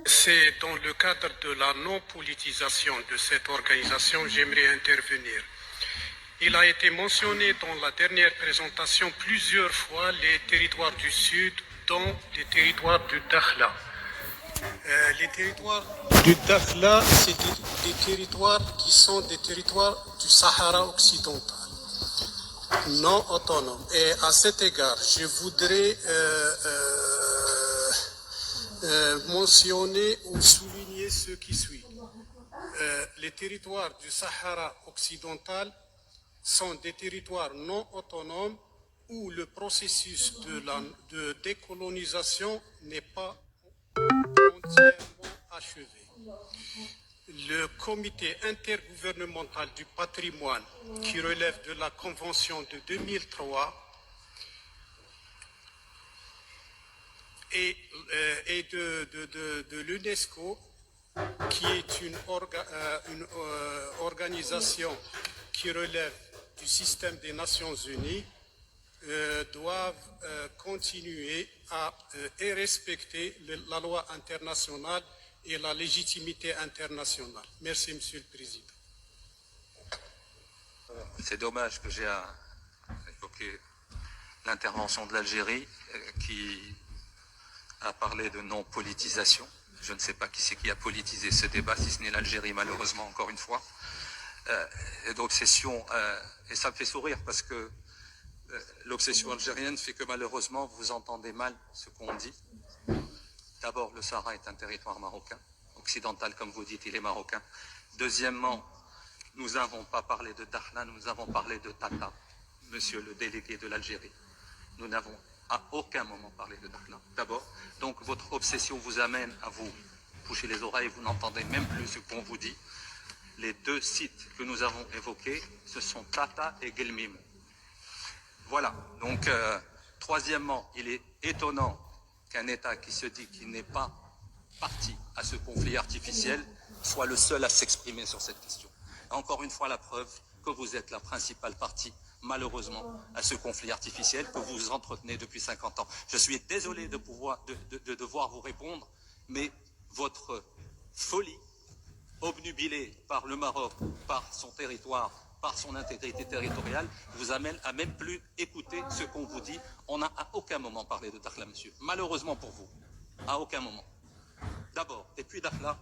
C'est dans le cadre de la non-politisation de cette organisation, j'aimerais intervenir. Il a été mentionné dans la dernière présentation plusieurs fois les territoires du Sud, dont les territoires du Dakhla. Les territoires du Dakhla, c'est des territoires qui sont des territoires du Sahara occidental, non autonomes. Et à cet égard, je voudrais mentionner ou souligner ce qui suit. Les territoires du Sahara occidental sont des territoires non autonomes où le processus de décolonisation n'est pas entièrement achevé. Le comité intergouvernemental du patrimoine, qui relève de la Convention de 2003, et de l'UNESCO, qui est une organisation qui relève du système des Nations Unies, doivent continuer et respecter la loi internationale et la légitimité internationale. Merci, Monsieur le Président. C'est dommage que j'ai à évoquer l'intervention de l'Algérie qui a parlé de non-politisation. Je ne sais pas qui c'est qui a politisé ce débat, si ce n'est l'Algérie, malheureusement, encore une fois. Et d'obsession, et ça me fait sourire parce que l'obsession algérienne fait que malheureusement vous entendez mal ce qu'on dit. D'abord, le Sahara est un territoire marocain, occidental comme vous dites, il est marocain. Deuxièmement, nous n'avons pas parlé de Dakhla, nous avons parlé de Tata, monsieur le délégué de l'Algérie. Nous n'avons à aucun moment parlé de Dakhla. D'abord, donc votre obsession vous amène à vous boucher les oreilles, vous n'entendez même plus ce qu'on vous dit. Les deux sites que nous avons évoqués, ce sont Tata et Guelmim. Voilà, donc troisièmement, il est étonnant qu'un État qui se dit qu'il n'est pas parti à ce conflit artificiel soit le seul à s'exprimer sur cette question. Encore une fois, la preuve que vous êtes la principale partie, malheureusement, à ce conflit artificiel que vous entretenez depuis 50 ans. Je suis désolé de devoir vous répondre, mais votre folie, obnubilée par le Maroc, par son territoire, par son intégrité territoriale, vous amène à même plus écouter ce qu'on vous dit. On n'a à aucun moment parlé de Dakhla, monsieur. Malheureusement pour vous, à aucun moment. D'abord, et puis Dakhla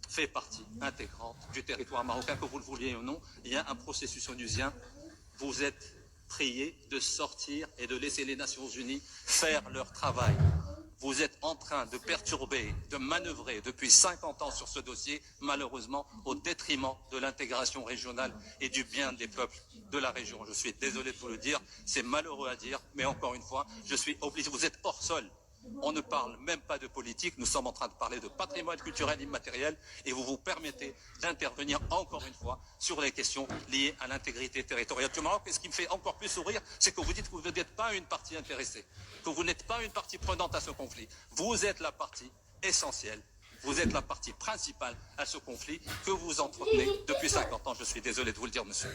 fait partie intégrante du territoire marocain, que vous le vouliez ou non. Il y a un processus onusien. Vous êtes priés de sortir et de laisser les Nations Unies faire leur travail. Vous êtes en train de perturber, de manœuvrer depuis 50 ans sur ce dossier, malheureusement, au détriment de l'intégration régionale et du bien des peuples de la région. Je suis désolé de vous le dire, c'est malheureux à dire, mais encore une fois, je suis obligé. Vous êtes hors sol. On ne parle même pas de politique, nous sommes en train de parler de patrimoine culturel immatériel et vous vous permettez d'intervenir encore une fois sur les questions liées à l'intégrité territoriale du Maroc. Et ce qui me fait encore plus sourire, c'est que vous dites que vous n'êtes pas une partie intéressée, que vous n'êtes pas une partie prenante à ce conflit. Vous êtes la partie essentielle, vous êtes la partie principale à ce conflit que vous entretenez depuis 50 ans. Je suis désolé de vous le dire, monsieur.